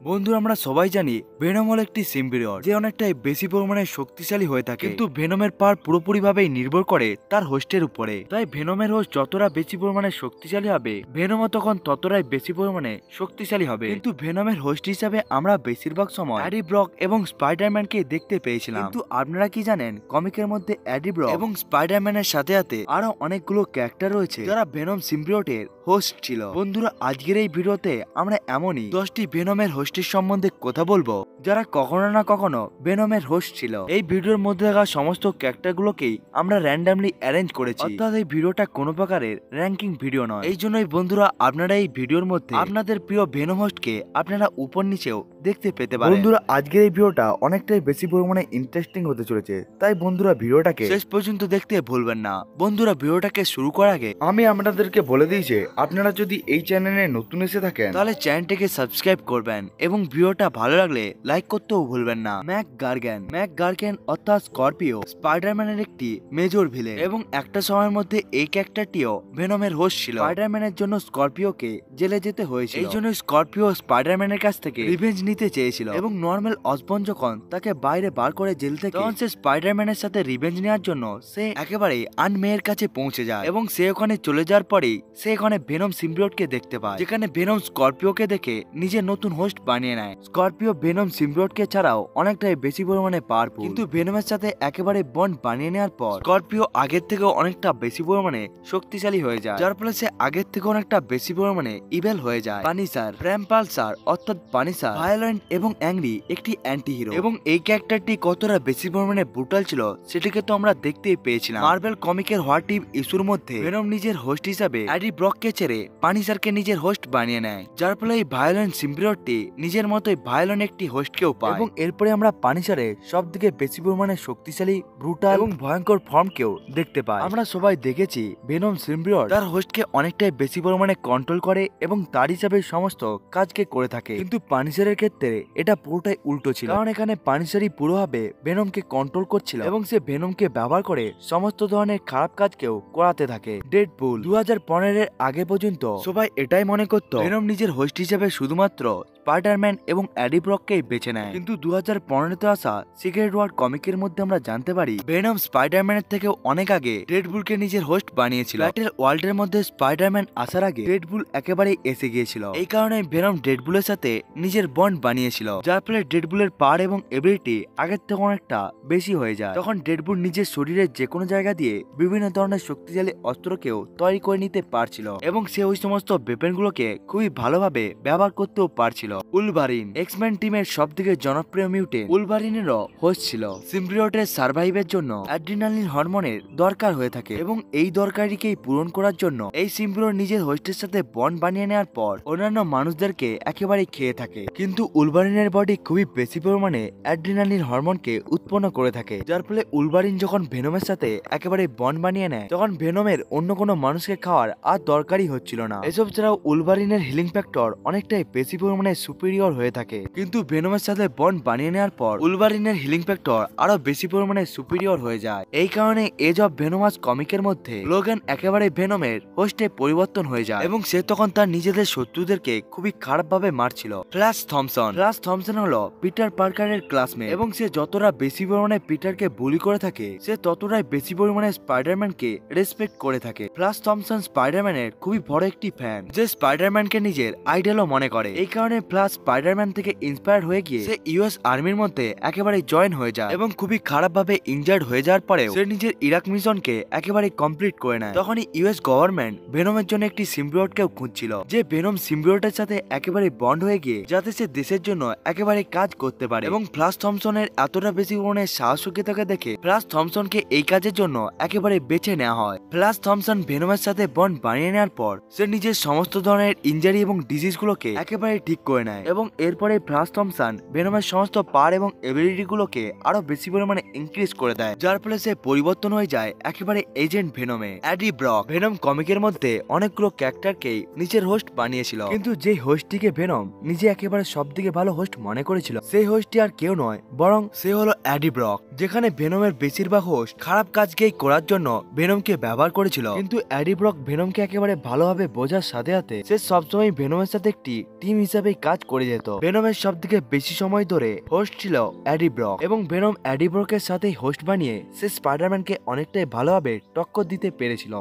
বন্ধুরা আমরা সবাই জানি ভেনম হল একটি সিম্বিয়ট যে অনেকটাই বেশি পরিমাণে শক্তিশালী হয়ে থাকে, কিন্তু ভেনমের পাওয়ার পুরোপুরিভাবেই নির্ভর করে তার হোস্টের উপরে। তাই ভেনমের হোস্ট যতটা বেশি পরিমাণে শক্তিশালী হবে ভেনমও তখন ততটাই বেশি পরিমাণে শক্তিশালী হবে। কিন্তু ভেনমের হোস্ট হিসাবে আমরা বেশিরভাগ সময় এডি ব্রক এবং স্পাইডারম্যানকে দেখতে পেয়েছিলাম, কিন্তু আপনারা কি জানেন কমিকের মধ্যে এডি ব্রক এবং স্পাইডারম্যানের সাথে সাথে আরো অনেকগুলো ক্যারেক্টার রয়েছে যারা ভেনম সিম্বিয়টের হোস্ট ছিল। বন্ধুরা আজকের এই ভিডিওতে আমরা এমনই 10টি ভেনমের হোস্টের সম্বন্ধে কথা বলবো যারা কখনো না কখনো ভেনমের হোস্ট ছিল। এই ভিডিওর মধ্যে থাকা সমস্ত ক্যারেক্টারগুলোকেই আমরা র্যান্ডামলি অ্যারেঞ্জ করেছি, অর্থাৎ এই ভিডিওটা কোনো প্রকারের র্যাঙ্কিং ভিডিও নয়। এই জন্যই বন্ধুরা আপনারা এই ভিডিওর মধ্যে আপনাদের প্রিয় ভেনম হোস্টকে আপনারা উপর নিচেও দেখতে পেতে পারেন। বন্ধুরা আজকের এই ভিডিওটা অনেকটাই বেশি পরিমাণে ইন্টারেস্টিং হতে চলেছে, তাই বন্ধুরা ভিডিওটাকে শেষ পর্যন্ত দেখতে ভুলবেন না। বন্ধুরা ভিডিওটাকে শুরু করার আগে আমি আপনাদেরকে বলে দিই যে আপনারা যদি এই চ্যানেলে নতুন এসে থাকেন তাহলে চ্যানেলটিকে সাবস্ক্রাইব করবেন এবং ভিডিওটা ভালো লাগলে লাইক করতেও ভুলবেন না। ম্যাক গার্গেন অর্থাৎ স্করপিও স্পাইডারম্যানের একটি মেজর ভিলেন এবং একটা সময়ের মধ্যে এই ক্যারেক্টারটিও ভেনমের হোস্ট ছিল। স্পাইডারম্যানের জন্য স্করপিওকে জেলে যেতে হয়েছিল, এই জন্য স্করপিও স্পাইডারম্যানের কাছ থেকে রিভেঞ্জ নিতে চেয়েছিল এবং নর্মাল অসবর্ন যখন তাকে বাইরে বার করে জেল থেকে, তখন সে স্পাইডারম্যানের সাথে রিভেঞ্জ নেওয়ার জন্য সে একেবারে আনমেয়ের কাছে পৌঁছে যায় এবং সে ওখানে চলে যাওয়ার পরেই সে ওখানে ভেনম সিম্বিয়টকে দেখতে পায়, যেখানে ভেনম স্করপিওকে দেখে নিজের নতুন হোস্ট বানিয়ে নেয়। স্করপিও ভেনম সিম্বিয়টকে ছাড়াও অনেকটাই বেশি পরিমাণে পাওয়ারফুল, কিন্তু ভেনমের সাথে একেবারে বন্ড বানিয়ে নেওয়ার পর স্করপিও আগের থেকে অনেকটা বেশি পরিমাণে শক্তিশালী হয়ে যায়, যার ফলে সে আগের থেকে অনেকটা বেশি পরিমাণে ইভেল হয়ে যায়। পানিসার র্যাম্পালসার অর্থাৎ পানিসার ভায়োলেন্ট এবং অ্যাংরি একটি অ্যান্টি হিরো, এবং এই ক্যারেক্টারটি কতটা বেশি পরিমাণে ব্রুটাল ছিল সেটিকে তো আমরা দেখতেই পেয়েছিলাম। মার্বেল কমিকের হোয়াট ইফ ইস্যুর মধ্যে ভেনম নিজের হোস্ট হিসাবে এডি ব্রককে ছেড়ে পানিসারকে নিজের হোস্ট বানিয়ে নেয়, যার ফলে এই ভায়োলেন্ট সিম্বিয়টটি নিজের মতোই ভায়োলেন্ট একটি হোস্টকেও পায় এবং এরপরে আমরা পানিসারের সবদিকে বেশি পরিমাণে শক্তিশালী ব্রুটাল এবং ভয়ঙ্কর ফর্মকেও দেখতে পাই। আমরা সবাই দেখেছি ভেনম সিম্বিয়ট তার হোস্টকে অনেকটাই বেশি পরিমাণে কন্ট্রোল করে এবং তার হিসাবে সমস্ত কাজকে করে থাকে, কিন্তু পানিসারের ক্ষেত্রে এটা পুরোটাই উল্টো ছিল, কারণ এখানে পানিসারই পুরোভাবে ভেনমকে কন্ট্রোল করছিল এবং সে ভেনমকে ব্যবহার করে সমস্ত ধরনের খারাপ কাজকেও করাতে থাকে। ডেডপুল 2015 এর আগে পর্যন্ত সবাই এটাই মনে করত ভেনম নিজের হোস্ট হিসেবে শুধুমাত্র স্পাইডারম্যান এবং এডি ব্রককেই বেছে নেয়, কিন্তু 2015-তে আসা সিক্রেট ওয়ার কমিকের মধ্যে আমরা জানতে পারি ভেনম স্পাইডারম্যানের থেকেও অনেক আগে ডেডপুলকে নিজের হোস্ট বানিয়েছিল। ব্যাটেল ওয়ার্ল্ডের মধ্যে স্পাইডারম্যান আসার আগে ডেডপুল একেবারেই এসে গিয়েছিল, এই কারণে ভেনম ডেডপুলের সাথে নিজের বন্ড বানিয়েছিল, যার ফলে ডেডপুলের পাওয়ার এবং এবিলিটি আগের থেকে অনেকটা বেশি হয়ে যায়। তখন ডেডপুল নিজের শরীরের যে কোনো জায়গা দিয়ে বিভিন্ন ধরনের শক্তিশালী অস্ত্রকেও তৈরি করে নিতে পারছিল এবং সে ওই সমস্ত ওয়েপনগুলোকে খুবই ভালোভাবে ব্যবহার করতেও পারছিল। উলভারিন এক্সম্যান টিমের সবথেকে জনপ্রিয় মিউটেন্ট উলভারিনেরও হোস্ট ছিল। সিম্বিয়টের সার্ভাইভের জন্য অ্যাড্রিনালিন হরমোনের দরকার হয়ে থাকে এবং এই দরকারিকেই পূরণ করার জন্য এই সিম্বিয়ট নিজের হোস্টের সাথে বন্ড বানিয়ে নেওয়ার পর অন্যান্য মানুষদেরকে একেবারে খেয়ে থাকে, কিন্তু উলভারিনের বডি খুবই বেশি পরিমাণে অ্যাড্রিনালিন হরমোনকে উৎপন্ন করে থাকে, যার ফলে উলভারিন যখন ভেনমের সাথে একেবারে বন্ড বানিয়ে নেয় তখন ভেনমের অন্য কোনো মানুষকে খাওয়ার আর দরকারই হচ্ছিল না। এসব ছাড়াও উলভারিনের হিলিং ফ্যাক্টর অনেকটাই বেশি পরিমাণে সুপিরিয়র হয়ে থাকে, কিন্তু ভেনমের সাথে বন্ড বানিয়ে নেওয়ার পর উলভারিনের হিলিং ফ্যাক্টর আরো বেশি পরিমাণে সুপিরিয়র হয়ে যায়। এই কারণে এজ অফ ভেনোমাস কমিকের মধ্যে লোগান একেবারে ভেনমের হোস্টে পরিবর্তন হয়ে যায় এবং সে তখন তার নিজেদের শত্রুদেরকে খুবই খারাপ ভাবে মারছিল। ফ্ল্যাশ থমসন হলো পিটার পার্কারের ক্লাসমেট এবং সে যতটা বেশি পরিমাণে পিটারকে বুলি করে থাকে সে ততটাই বেশি পরিমাণে স্পাইডারম্যানকে রেসপেক্ট করে থাকে। ফ্ল্যাশ থমসন স্পাইডারম্যানের খুবই বড় একটি ফ্যান, যে স্পাইডারম্যানকে নিজের আইডলও মনে করে। এই কারণে ফ্ল্যাশ স্পাইডারম্যান থেকে ইন্সপায়ার হয়ে গিয়ে সে ইউএস আর্মির মধ্যে একেবারে জয়েন হয়ে যায় এবং খুবই খারাপ ভাবে ইনজার্ড হয়ে যাওয়ার পরেও সে নিজের ইরাক মিশনকে একেবারে কমপ্লিট করে নেয়। তখনই ইউএস গভর্নমেন্ট ভেনমের জন্য একটি সিম্বিয়টকেও খুঁজছিল, যে ভেনম সিম্বিয়টের সাথে একেবারে বন্ড হয়ে গিয়ে যাতে সে দেশের জন্য একেবারে কাজ করতে পারে, এবং ফ্ল্যাশ থমসনের এতটা বেশি পরিমাণে সাহসিকতাকে দেখে ফ্ল্যাশ থমসনকে এই কাজের জন্য একেবারে বেছে নেওয়া হয়। ফ্ল্যাশ থমসন ভেনমের সাথে বন্ড বানিয়ে নেওয়ার পর সে নিজের সমস্ত ধরনের ইনজারি এবং ডিজিজ গুলোকে একেবারে ঠিক করে নেয় এবং এরপরে ফ্ল্যাশ থমসন ভেনমের সমস্ত পাওয়ার এবং এবিলিটি গুলোকে আরো বেশি পরিমাণে ইনক্রিজ করে দেয়, যার ফলে সে পরিবর্তন হয়ে যায় একেবারে এজেন্ট ভেনমে। এডি ব্রক ভেনম কমিকের মধ্যে অনেকগুলো ক্যারেক্টারকে নিজের হোস্ট বানিয়েছিল, কিন্তু যে হোস্টটিকে ভেনম নিজে একেবারে সবদিকে ভালো হোস্ট মনে করেছিল সেই হোস্টটি আর কেউ নয় বরং সে হলো এডি ব্রক, যেখানে ভেনমের বেশিরভাগ হোস্ট খারাপ কাজকেই করার জন্য ভেনমকে ব্যবহার করেছিল, কিন্তু এডি ব্রক ভেনমকে একেবারে ভালোভাবে বোঝার সাথে সাথে সে সবসময় ভেনমের সাথে একটি টিম হিসাবে কাজ কাজ করে যেত। ভেনমের সব থেকে বেশি সময় ধরে হোস্ট ছিল এডি ব্রক এবং ভেনম এডি ব্রকের সাথে হোস্ট বানিয়ে সে স্পাইডারম্যানকে অনেকটাই ভালোভাবে টক্কর দিতে পেরেছিল।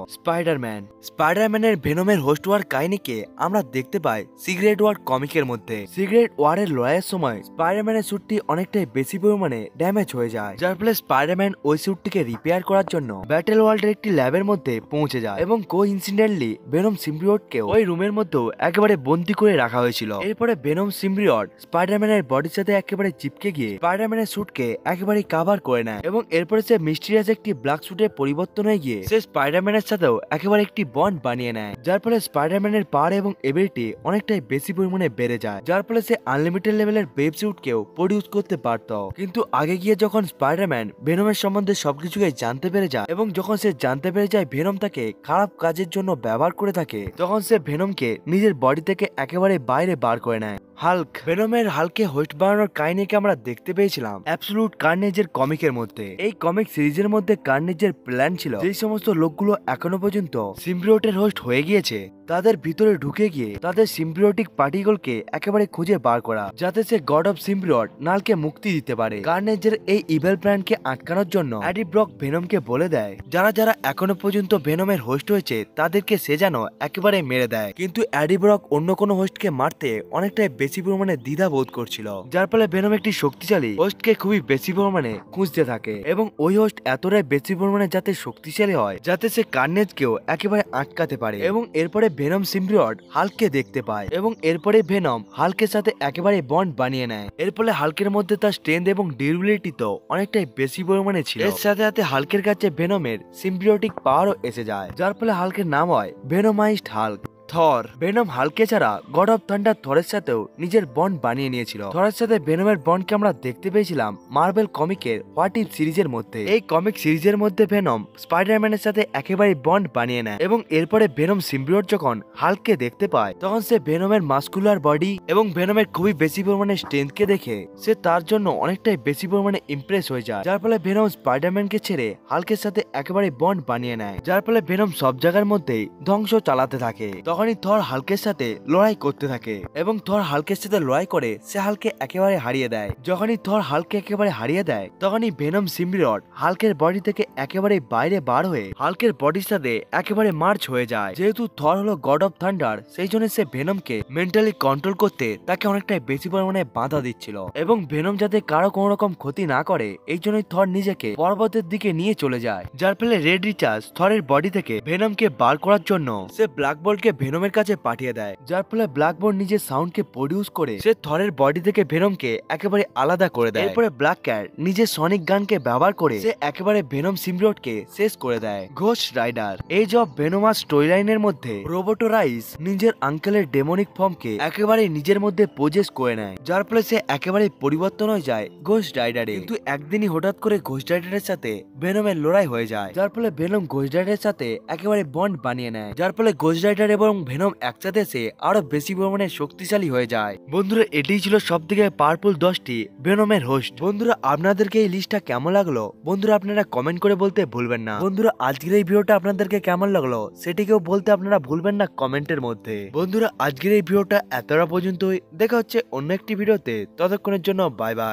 স্পাইডারম্যানের ভেনমের হোস্ট হওয়ার কাহিনীকে আমরা দেখতে পাই সিক্রেট ওয়ার কমিকের মধ্যে। সিক্রেট ওয়ারের লড়াইয়ের সময় স্পাইডারম্যানের স্যুটটি অনেকটাই বেশি পরিমাণে ড্যামেজ হয়ে যায়, যার ফলে স্পাইডারম্যান ওই স্যুটটিকে রিপেয়ার করার জন্য ব্যাটেল ওয়ার্ল্ডের একটি ল্যাবের মধ্যে পৌঁছে যায় এবং কোইন্সিডেন্টলি ভেনম সিম্বিওটকে ওই রুমের মধ্যে একেবারে বন্দী করে রাখা হয়েছিল। এরপরে ভেনম সিম্বিওট স্পাইডারম্যানের বডির সাথে একেবারে চিপকে গিয়ে স্পাইডারম্যানের স্যুটকে একেবারে কভার করে নেয় এবং এরপরে সে মিস্টিরিয়াস একটি ব্ল্যাক স্যুটে পরিবর্তন হয়ে গিয়ে সে স্পাইডারম্যানের সাথেও একেবারে একটি বন্ড বানিয়ে নেয়, যার ফলে স্পাইডারম্যানের পাওয়ার এবং এবিলিটি অনেকটাই বেশি পরিমাণে বেড়ে যায়, যার ফলে সে আনলিমিটেড লেভেলের ওয়েব স্যুটকেও প্রডিউস করতে পারত। কিন্তু আগে গিয়ে যখন স্পাইডারম্যান ভেনমের সম্বন্ধে সবকিছুকে জানতে পেরে যায় এবং যখন সে জানতে পেরে যায় ভেনম তাকে খারাপ কাজের জন্য ব্যবহার করে থাকে, তখন সে ভেনমকে নিজের বডি থেকে একেবারে বাইরে বার করে নেয়। হাল্ক ভেনমের হালকে হোস্ট বানানোর কাহিনীকে আমরা দেখতে পেয়েছিলাম অ্যাবসলিউট কার্নেজের কমিকের মধ্যে। এই কমিক সিরিজের মধ্যে কার্নেজের প্ল্যান ছিল যে সমস্ত লোকগুলো এখনো পর্যন্ত সিম্বিওটের হোস্ট হয়ে গিয়েছে তাদের ভিতরে ঢুকে গিয়ে তাদের সিম্বিওটিক পার্টিকলকে একেবারে খুঁজে বার করা, যাতে সে গড অফ সিম্বিওট নালকে মুক্তি দিতে পারে। কার্নেজের এই ইভেল প্ল্যানকে আটকানোর জন্য এডি ব্রক ভেনমকে বলে দেয় যারা যারা এখনো পর্যন্ত ভেনমের হোস্ট হয়েছে তাদেরকে সে যেন একেবারে মেরে দেয়। কিন্তু এডি ব্রক অন্য কোনো হোস্টকে মারতে অনেকটাই বেশি পরিমাণে দ্বিধা বোধ করছিল, যার ফলে ভেনম একটি শক্তিশালী হোস্টকে খুবই বেশি পরিমাণে খুঁজতে থাকে এবং ওই হোস্ট এতটাই বেশি পরিমাণে যাতে শক্তিশালী হয় যাতে সে কার্নেজকেও একেবারে আটকাতে পারে। এবং এরপরে ভেনম সিম্বিওট হাল্ককে দেখতে পায় এবং এরপরে ভেনম হাল্কের সাথে একেবারে বন্ড বানিয়ে নেয়। এর ফলে হাল্কের মধ্যে তার স্ট্রেংথ এবং ডিউরেবিলিটি তো অনেকটাই বেশি পরিমাণে ছিল। এর সাথে সাথে হাল্কের কাছে ভেনমের সিম্বিওটিক পাওয়ারও এসে যায়, যার ফলে হাল্কের নাম হয় ভেনোমাইজড হাল্ক। থর ভেনম হাল্কে ছাড়া গড অফ থান্ডার থরের সাথেও নিজের বন্ড বানিয়ে নিয়েছিল। থরের সাথে ভেনমের বন্ডকে আমরা দেখতে পেয়েছিলাম মার্বেল কমিকের হোয়াট ইফ সিরিজের মধ্যে। এই কমিক সিরিজের মধ্যে ভেনম স্পাইডারম্যানের সাথে একেবারে বন্ড বানিয়ে নেয় এবং এরপরে ভেনম সিম্বিওট যখন হাল্ককে দেখতে পায় তখন সে ভেনমের মাস্কুলার বডি এবং ভেনমের খুবই বেশি পরিমাণে স্ট্রেংথকে দেখে সে তার জন্য অনেকটাই বেশি পরিমাণে ইমপ্রেস হয়ে যায়, যার ফলে ভেনম স্পাইডারম্যানকে ছেড়ে হাল্কের সাথে একেবারে বন্ড বানিয়ে নেয়, যার ফলে ভেনম সব জায়গার মধ্যেই ধ্বংস চালাতে থাকে। তখনই থর হাল্কের সাথে লড়াই করতে থাকে এবং থর হাল্কের সাথে লড়াই করে সে হাল্কে একেবারে হারিয়ে দেয়। যখনই থর হাল্কে একেবারে হারিয়ে দেয় তখনই ভেনম সিম্বিওট হাল্কের বডি থেকে একেবারে বাইরে বার হয়ে হাল্কের বডির সাথে একেবারে মার্চ হয়ে যায়। যেহেতু থর হলো গড অফ থান্ডার, সেই জন্য সে ভেনমকে মেন্টালি কন্ট্রোল করতে তাকে অনেকটাই বেশি পরিমাণে বাধা দিচ্ছিল এবং ভেনম যাতে কারো কোনো রকম ক্ষতি না করে এই জন্যই থর নিজেকে পর্বতের দিকে নিয়ে চলে যায়, যার ফলে রেড রিচার্জ থরের বডি থেকে ভেনমকে বার করার জন্য সে ব্ল্যাক বোল্টকে ভেনমের কাছে পাঠিয়ে দেয়, যার ফলে ব্ল্যাক বোল্ট নিজের সাউন্ডকে প্রডিউস করে সে থরের বডি থেকে ভেনমকে একেবারে আলাদা করে দেয়। এরপরে ব্ল্যাক ক্যাট নিজের সনিক গানকে ব্যবহার করে সে একেবারে ভেনম সিম্বিওটকে শেষ করে দেয়। ঘোস্ট রাইডার এই জব ভেনোমাস স্টোরি লাইনের মধ্যে রোবোটোরাইস নিজের আঙ্কেলের ডেমনিক ফর্মকে একেবারে নিজের মধ্যে পজেস করে নেয়, যার ফলে সে একেবারে পরিবর্তন হয়ে যায় ঘোস্ট রাইডারে। কিন্তু একদিনই হঠাৎ করে ঘোস্ট রাইডারের সাথে ভেনমের লড়াই হয়ে যায়, যার ফলে ভেনম ঘোস্ট রাইডারের সাথে একেবারে বন্ড বানিয়ে নেয়, যার ফলে ঘোস্ট রাইডার এবং ভেনম একসাথে সে আরো বেশি পরিমাণে শক্তিশালী হয়ে যায়। বন্ধুরা এটাই ছিল সব থেকে পাওয়ারফুল 10টি ভেনমের হোস্ট। বন্ধুরা আপনাদেরকে এই লিস্টটা কেমন লাগলো বন্ধুরা আপনারা কমেন্ট করে বলতে ভুলবেন না। বন্ধুরা আজকের এই ভিডিওটা আপনাদেরকে কেমন লাগলো সেটিকেও বলতে আপনারা ভুলবেন না কমেন্টের মধ্যে। বন্ধুরা আজকের এই ভিডিওটা এতটা পর্যন্তই, দেখা হচ্ছে অন্য একটি ভিডিওতে, ততক্ষণের জন্য বাই বাই।